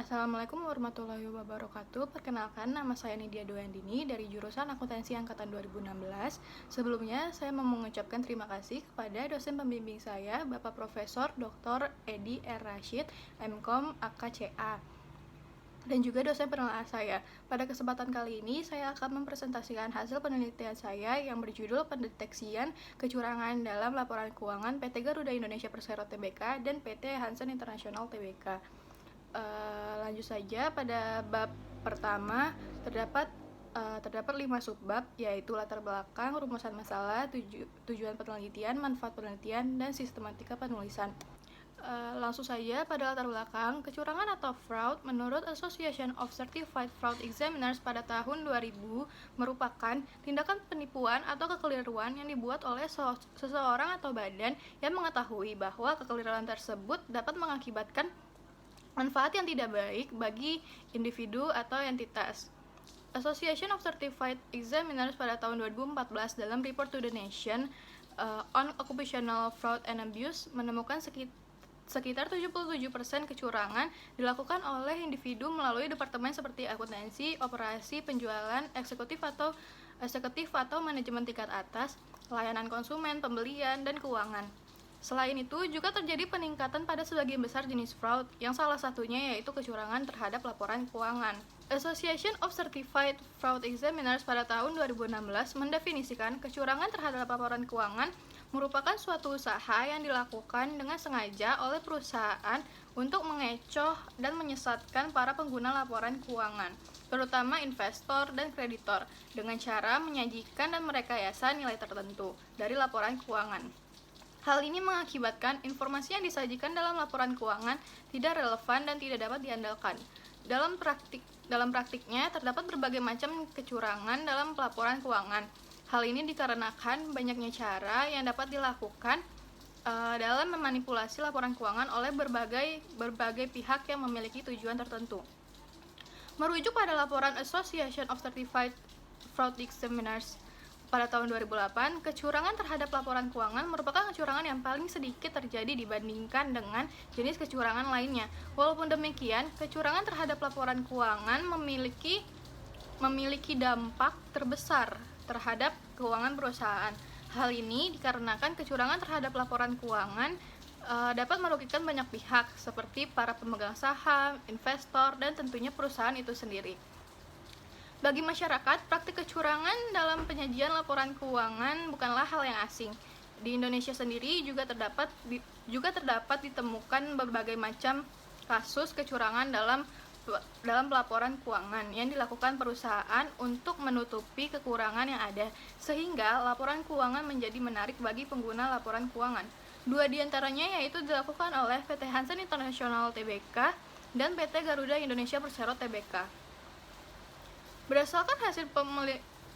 Assalamualaikum warahmatullahi wabarakatuh. Perkenalkan, nama saya Nidia Doyandini dari jurusan Akuntansi Angkatan 2016. Sebelumnya, saya mau mengucapkan terima kasih kepada dosen pembimbing saya, Bapak Profesor Dr. Edi R. Rashid, MKom AKCA, dan juga dosen penelah saya. Pada kesempatan kali ini, saya akan mempresentasikan hasil penelitian saya yang berjudul Pendeteksian Kecurangan dalam Laporan Keuangan PT Garuda Indonesia Persero Tbk dan PT Hansen International Tbk. Lanjut saja, pada bab pertama terdapat 5 subbab, yaitu latar belakang, rumusan masalah, tujuan penelitian, manfaat penelitian, dan sistematika penulisan. Langsung saja pada latar belakang, kecurangan atau fraud menurut Association of Certified Fraud Examiners pada tahun 2000 merupakan tindakan penipuan atau kekeliruan yang dibuat oleh seseorang atau badan yang mengetahui bahwa kekeliruan tersebut dapat mengakibatkan manfaat yang tidak baik bagi individu atau entitas. Association of Certified Examiners pada tahun 2014 dalam Report to the Nation on Occupational Fraud and Abuse menemukan sekitar 77% kecurangan dilakukan oleh individu melalui departemen seperti akuntansi, operasi, penjualan, eksekutif atau manajemen tingkat atas, layanan konsumen, pembelian, dan keuangan. Selain itu, juga terjadi peningkatan pada sebagian besar jenis fraud, yang salah satunya yaitu kecurangan terhadap laporan keuangan. Association of Certified Fraud Examiners pada tahun 2016 mendefinisikan kecurangan terhadap laporan keuangan merupakan suatu usaha yang dilakukan dengan sengaja oleh perusahaan untuk mengecoh dan menyesatkan para pengguna laporan keuangan, terutama investor dan kreditor, dengan cara menyajikan dan merekayasa nilai tertentu dari laporan keuangan. Hal ini mengakibatkan informasi yang disajikan dalam laporan keuangan tidak relevan dan tidak dapat diandalkan. Dalam praktiknya, terdapat berbagai macam kecurangan dalam pelaporan keuangan. Hal ini dikarenakan banyaknya cara yang dapat dilakukan dalam memanipulasi laporan keuangan oleh berbagai pihak yang memiliki tujuan tertentu. Merujuk pada laporan Association of Certified Fraud Examiners pada tahun 2008, kecurangan terhadap laporan keuangan merupakan kecurangan yang paling sedikit terjadi dibandingkan dengan jenis kecurangan lainnya. Walaupun demikian, kecurangan terhadap laporan keuangan memiliki dampak terbesar terhadap keuangan perusahaan. Hal ini dikarenakan kecurangan terhadap laporan keuangan dapat merugikan banyak pihak, seperti para pemegang saham, investor, dan tentunya perusahaan itu sendiri. Bagi masyarakat, praktik kecurangan dalam penyajian laporan keuangan bukanlah hal yang asing. Di Indonesia sendiri juga terdapat ditemukan berbagai macam kasus kecurangan dalam pelaporan keuangan yang dilakukan perusahaan untuk menutupi kekurangan yang ada, sehingga laporan keuangan menjadi menarik bagi pengguna laporan keuangan. Dua di antaranya yaitu dilakukan oleh PT Hansen International Tbk dan PT Garuda Indonesia Persero Tbk. Berdasarkan hasil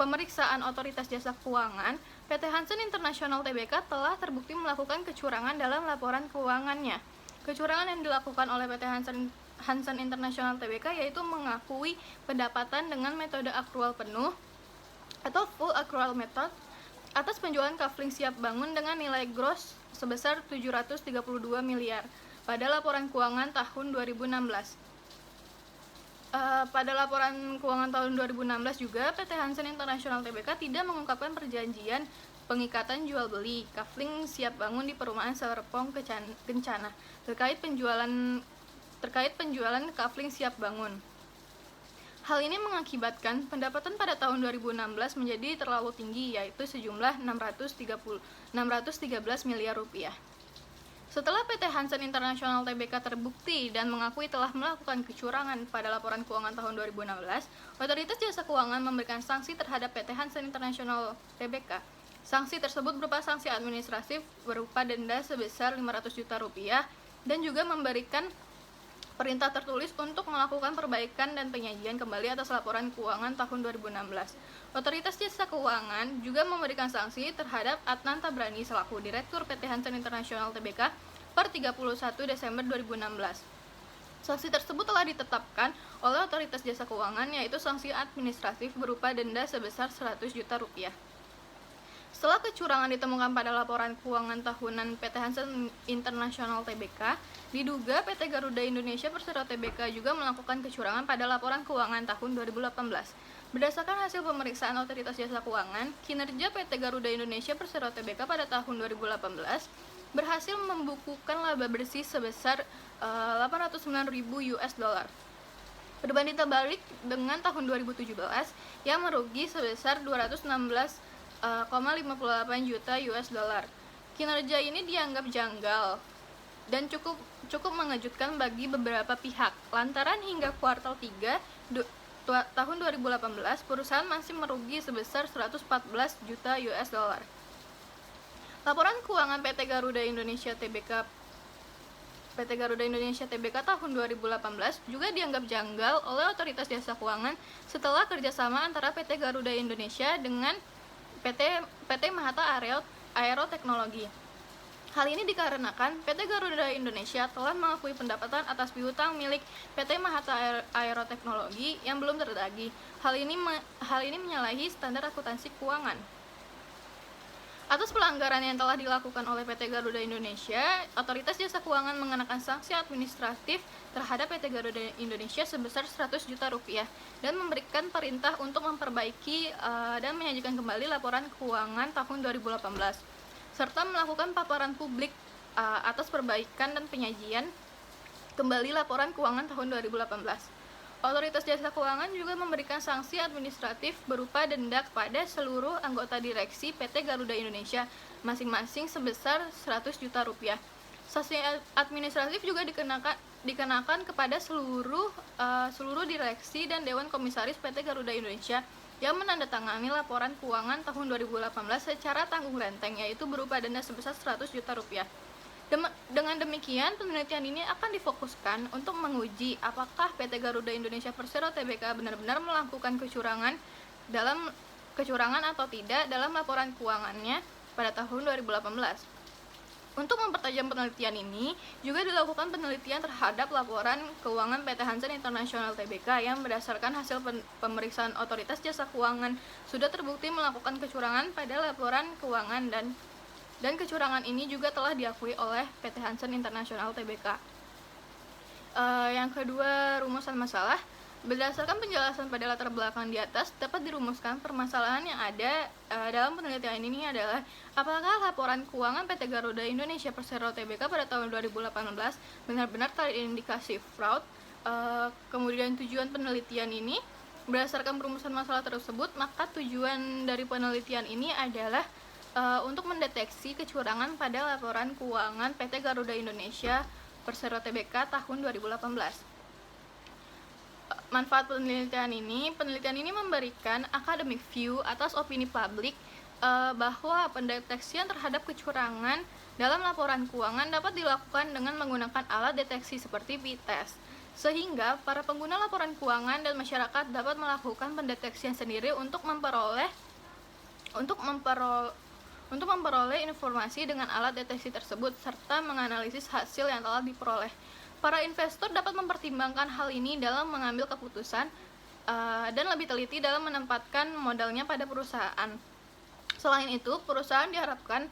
pemeriksaan Otoritas Jasa Keuangan, PT Hansen International Tbk telah terbukti melakukan kecurangan dalam laporan keuangannya. Kecurangan yang dilakukan oleh PT Hansen International Tbk yaitu mengakui pendapatan dengan metode akrual penuh atau full accrual method atas penjualan kafling siap bangun dengan nilai gross sebesar 732 miliar pada laporan keuangan tahun 2016. Pada laporan keuangan tahun 2016 juga, PT Hansen International Tbk tidak mengungkapkan perjanjian pengikatan jual beli kafling siap bangun di perumahan Serpong Kencana terkait penjualan kafling siap bangun. Hal ini mengakibatkan pendapatan pada tahun 2016 menjadi terlalu tinggi, yaitu sejumlah 613 miliar rupiah. Setelah PT Hansen International Tbk terbukti dan mengakui telah melakukan kecurangan pada laporan keuangan tahun 2016, Otoritas Jasa Keuangan memberikan sanksi terhadap PT Hansen International Tbk. Sanksi tersebut berupa sanksi administratif berupa denda sebesar 500 juta rupiah dan juga memberikan perintah tertulis untuk melakukan perbaikan dan penyajian kembali atas laporan keuangan tahun 2016. Otoritas Jasa Keuangan juga memberikan sanksi terhadap Adnan Tabrani selaku Direktur PT Hansen International Tbk per 31 Desember 2016. Sanksi tersebut telah ditetapkan oleh Otoritas Jasa Keuangan, yaitu sanksi administratif berupa denda sebesar 100 juta rupiah. Setelah kecurangan ditemukan pada laporan keuangan tahunan PT Hansen International Tbk, diduga PT Garuda Indonesia Persero Tbk juga melakukan kecurangan pada laporan keuangan tahun 2018. Berdasarkan hasil pemeriksaan Otoritas Jasa Keuangan, kinerja PT Garuda Indonesia Persero Tbk pada tahun 2018 berhasil membukukan laba bersih sebesar 809.000 US dollar. Berbanding terbalik dengan tahun 2017 yang merugi sebesar 216,58 juta US dollar. Kinerja ini dianggap janggal dan cukup mengejutkan bagi beberapa pihak lantaran hingga kuartal 3 tahun 2018 perusahaan masih merugi sebesar 114 juta US dollar. Laporan keuangan PT Garuda Indonesia Tbk tahun 2018 juga dianggap janggal oleh Otoritas Jasa Keuangan setelah kerjasama antara PT Garuda Indonesia dengan PT Mahata Aero Teknologi. Hal ini dikarenakan PT Garuda Indonesia telah mengakui pendapatan atas piutang milik PT Mahata Aero Teknologi yang belum tertagih. Hal ini menyalahi standar akuntansi keuangan. Atas pelanggaran yang telah dilakukan oleh PT Garuda Indonesia, Otoritas Jasa Keuangan mengenakan sanksi administratif terhadap PT Garuda Indonesia sebesar 100 juta rupiah dan memberikan perintah untuk memperbaiki dan menyajikan kembali laporan keuangan tahun 2018 serta melakukan paparan publik atas perbaikan dan penyajian kembali laporan keuangan tahun 2018. Otoritas Jasa Keuangan juga memberikan sanksi administratif berupa denda kepada seluruh anggota direksi PT Garuda Indonesia masing-masing sebesar 100 juta rupiah. Sanksi administratif juga dikenakan kepada seluruh direksi dan Dewan Komisaris PT Garuda Indonesia yang menandatangani laporan keuangan tahun 2018 secara tanggung renteng, yaitu berupa denda sebesar 100 juta rupiah. Dengan demikian, penelitian ini akan difokuskan untuk menguji apakah PT Garuda Indonesia Persero Tbk benar-benar melakukan kecurangan atau tidak dalam laporan keuangannya pada tahun 2018. Untuk mempertajam penelitian ini, juga dilakukan penelitian terhadap laporan keuangan PT Hansen International Tbk yang berdasarkan hasil pemeriksaan Otoritas Jasa Keuangan sudah terbukti melakukan kecurangan pada laporan keuangan dan kecurangan ini juga telah diakui oleh PT Hansen International Tbk. Yang kedua, rumusan masalah. Berdasarkan penjelasan pada latar belakang di atas, dapat dirumuskan permasalahan yang ada dalam penelitian ini adalah apakah laporan keuangan PT Garuda Indonesia Persero Tbk pada tahun 2018 benar-benar terindikasi fraud. Kemudian tujuan penelitian ini, berdasarkan perumusan masalah tersebut, maka tujuan dari penelitian ini adalah untuk mendeteksi kecurangan pada laporan keuangan PT Garuda Indonesia Persero Tbk tahun 2018. Manfaat penelitian ini memberikan academic view atas opini publik bahwa pendeteksian terhadap kecurangan dalam laporan keuangan dapat dilakukan dengan menggunakan alat deteksi seperti p-test, sehingga para pengguna laporan keuangan dan masyarakat dapat melakukan pendeteksian sendiri untuk memperoleh informasi dengan alat deteksi tersebut serta menganalisis hasil yang telah diperoleh. Para investor dapat mempertimbangkan hal ini dalam mengambil keputusan dan lebih teliti dalam menempatkan modalnya pada perusahaan. Selain itu, perusahaan diharapkan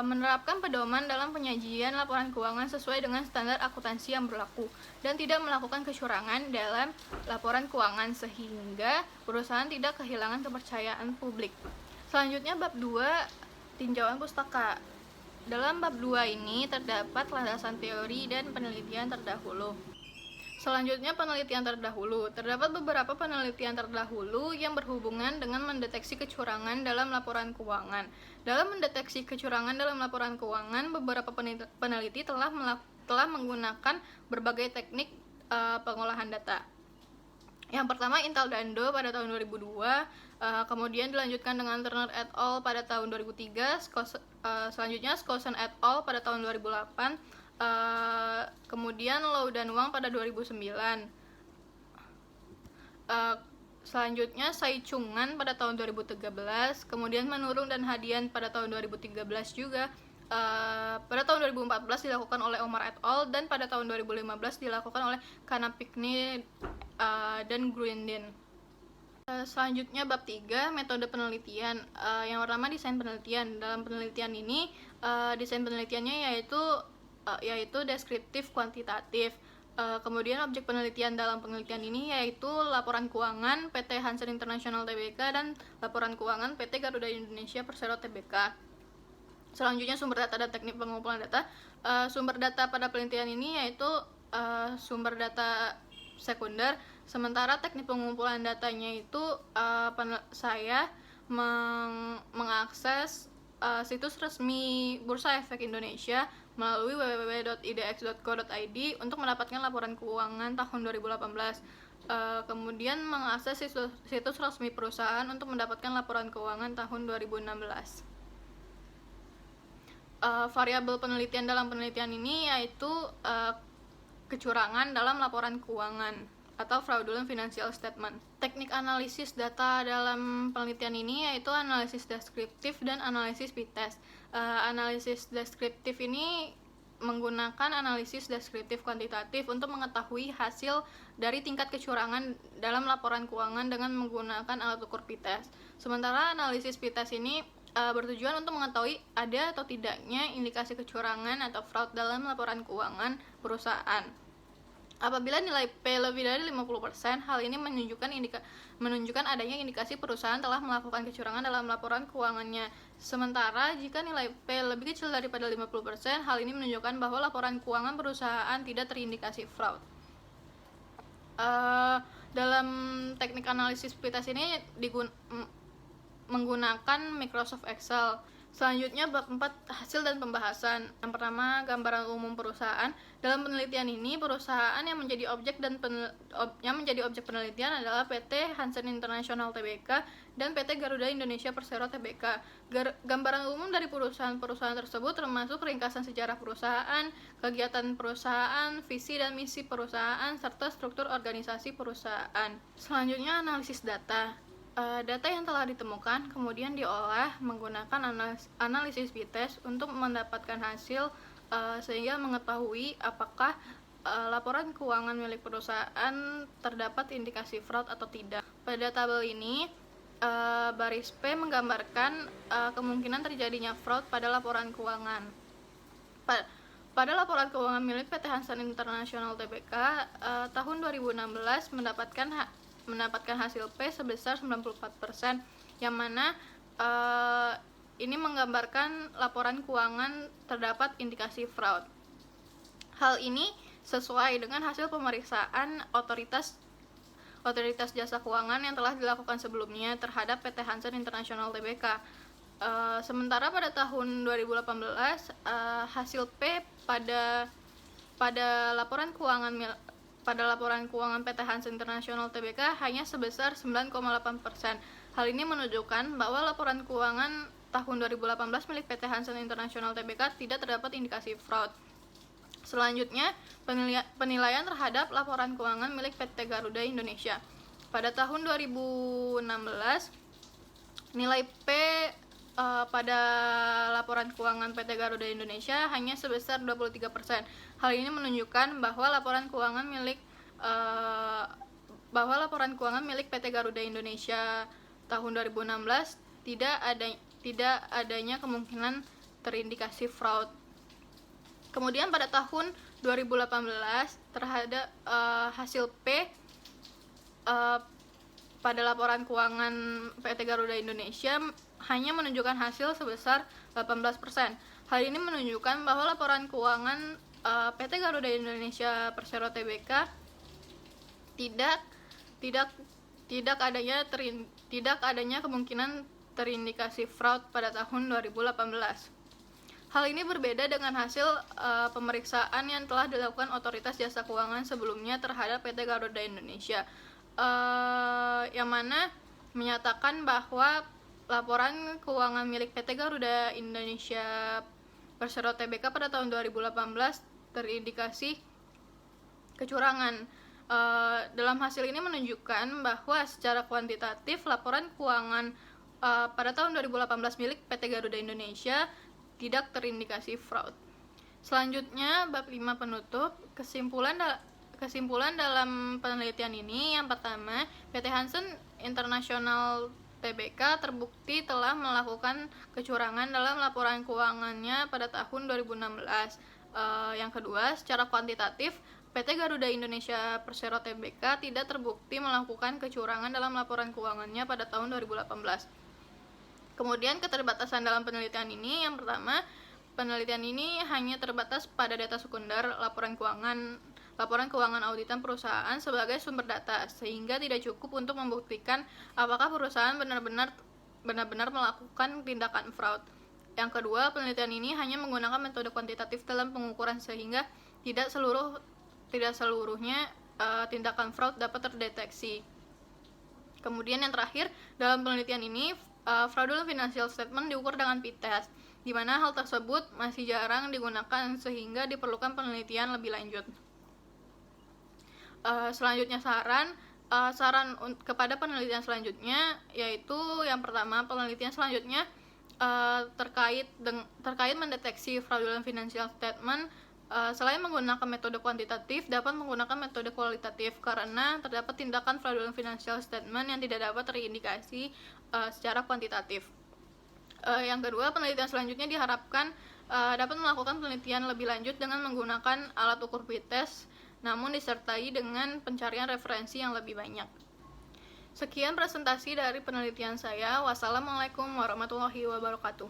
menerapkan pedoman dalam penyajian laporan keuangan sesuai dengan standar akuntansi yang berlaku dan tidak melakukan kecurangan dalam laporan keuangan sehingga perusahaan tidak kehilangan kepercayaan publik. Selanjutnya, bab 2, tinjauan pustaka. Dalam bab 2 ini terdapat landasan teori dan penelitian terdahulu. Selanjutnya, penelitian terdahulu. Terdapat beberapa penelitian terdahulu yang berhubungan dengan mendeteksi kecurangan dalam laporan keuangan. Dalam mendeteksi kecurangan dalam laporan keuangan, beberapa peneliti telah menggunakan berbagai teknik pengolahan data. Yang pertama, Intel Dando pada tahun 2002, kemudian dilanjutkan dengan Turner et al. Pada tahun 2003, selanjutnya Skousen et al. Pada tahun 2008, kemudian Lau dan Wang pada 2009, selanjutnya Sai Chungan pada tahun 2013, kemudian Manurung dan Hadian pada tahun 2013 juga. Pada tahun 2014 dilakukan oleh Omar et al. Dan pada tahun 2015 dilakukan oleh Kanapikni dan Gruindin. Selanjutnya bab 3, metode penelitian. Yang pertama, desain penelitian. Dalam penelitian ini, desain penelitiannya yaitu deskriptif kuantitatif. Kemudian objek penelitian dalam penelitian ini yaitu laporan keuangan PT Hansen International Tbk dan laporan keuangan PT Garuda Indonesia Persero Tbk. Selanjutnya sumber data dan teknik pengumpulan data. Sumber data pada penelitian ini yaitu sumber data sekunder, sementara teknik pengumpulan datanya itu saya mengakses situs resmi Bursa Efek Indonesia melalui www.idx.co.id untuk mendapatkan laporan keuangan tahun 2018. Kemudian mengakses situs resmi perusahaan untuk mendapatkan laporan keuangan tahun 2016. Variabel penelitian dalam penelitian ini yaitu kecurangan dalam laporan keuangan atau fraudulent financial statement. Teknik analisis data dalam penelitian ini yaitu analisis deskriptif dan analisis p-test. Analisis deskriptif ini menggunakan analisis deskriptif kuantitatif untuk mengetahui hasil dari tingkat kecurangan dalam laporan keuangan dengan menggunakan alat ukur p-test. Sementara analisis p-test ini bertujuan untuk mengetahui ada atau tidaknya indikasi kecurangan atau fraud dalam laporan keuangan perusahaan. Apabila nilai P lebih dari 50%, hal ini menunjukkan adanya indikasi perusahaan telah melakukan kecurangan dalam laporan keuangannya. Sementara jika nilai P lebih kecil daripada 50%, hal ini menunjukkan bahwa laporan keuangan perusahaan tidak terindikasi fraud. Dalam teknik analisis p-test ini menggunakan Microsoft Excel. Selanjutnya bab 4, hasil dan pembahasan. Yang pertama, gambaran umum perusahaan. Dalam penelitian ini, perusahaan yang menjadi objek penelitian adalah PT Hansen International Tbk dan PT Garuda Indonesia Persero Tbk. Gambaran umum dari perusahaan-perusahaan tersebut termasuk ringkasan sejarah perusahaan, kegiatan perusahaan, visi dan misi perusahaan, serta struktur organisasi perusahaan. Selanjutnya, analisis data. Data yang telah ditemukan kemudian diolah menggunakan analisis p-test untuk mendapatkan hasil sehingga mengetahui apakah laporan keuangan milik perusahaan terdapat indikasi fraud atau tidak. Pada tabel ini, baris P menggambarkan kemungkinan terjadinya fraud pada laporan keuangan. Pada laporan keuangan milik PT Hansen International Tbk tahun 2016 mendapatkan hasil P sebesar 94%, yang mana ini menggambarkan laporan keuangan terdapat indikasi fraud. Hal ini sesuai dengan hasil pemeriksaan otoritas jasa keuangan yang telah dilakukan sebelumnya terhadap PT Hansen International Tbk. Sementara pada tahun 2018 hasil P pada laporan keuangan PT Hansen International Tbk hanya sebesar 9,8%. Hal ini menunjukkan bahwa laporan keuangan tahun 2018 milik PT Hansen International Tbk tidak terdapat indikasi fraud. Selanjutnya, penilaian terhadap laporan keuangan milik PT Garuda Indonesia. Pada tahun 2016, nilai P pada laporan keuangan PT Garuda Indonesia hanya sebesar 23%. Hal ini menunjukkan bahwa laporan keuangan milik PT Garuda Indonesia tahun 2016 tidak adanya kemungkinan terindikasi fraud. Kemudian pada tahun 2018 terhadap hasil P pada laporan keuangan PT Garuda Indonesia hanya menunjukkan hasil sebesar 18%. Hal ini menunjukkan bahwa laporan keuangan PT Garuda Indonesia Persero Tbk tidak adanya kemungkinan terindikasi fraud pada tahun 2018. Hal ini berbeda dengan hasil pemeriksaan yang telah dilakukan otoritas jasa keuangan sebelumnya terhadap PT Garuda Indonesia, yang mana menyatakan bahwa laporan keuangan milik PT Garuda Indonesia Persero Tbk pada tahun 2018 terindikasi kecurangan. Dalam hasil ini menunjukkan bahwa secara kuantitatif laporan keuangan pada tahun 2018 milik PT Garuda Indonesia tidak terindikasi fraud. Selanjutnya bab 5 penutup. Kesimpulan dalam penelitian ini, yang pertama, PT Hansen International Tbk terbukti telah melakukan kecurangan dalam laporan keuangannya pada tahun 2016. Yang kedua, secara kuantitatif, PT Garuda Indonesia Persero Tbk tidak terbukti melakukan kecurangan dalam laporan keuangannya pada tahun 2018. Kemudian keterbatasan dalam penelitian ini, yang pertama, penelitian ini hanya terbatas pada data sekunder laporan keuangan auditan perusahaan sebagai sumber data, sehingga tidak cukup untuk membuktikan apakah perusahaan benar-benar melakukan tindakan fraud. Yang kedua, penelitian ini hanya menggunakan metode kuantitatif dalam pengukuran, sehingga tidak seluruhnya tindakan fraud dapat terdeteksi. Kemudian yang terakhir, dalam penelitian ini fraudulent financial statement diukur dengan p-test, di mana hal tersebut masih jarang digunakan sehingga diperlukan penelitian lebih lanjut. Selanjutnya saran kepada penelitian selanjutnya, yaitu yang pertama, penelitian selanjutnya terkait mendeteksi fraudulent financial statement. Selain menggunakan metode kuantitatif, dapat menggunakan metode kualitatif karena terdapat tindakan fraudulent financial statement yang tidak dapat terindikasi secara kuantitatif. Yang kedua, penelitian selanjutnya diharapkan dapat melakukan penelitian lebih lanjut dengan menggunakan alat ukur p-test, namun disertai dengan pencarian referensi yang lebih banyak. Sekian presentasi dari penelitian saya. Wassalamualaikum warahmatullahi wabarakatuh.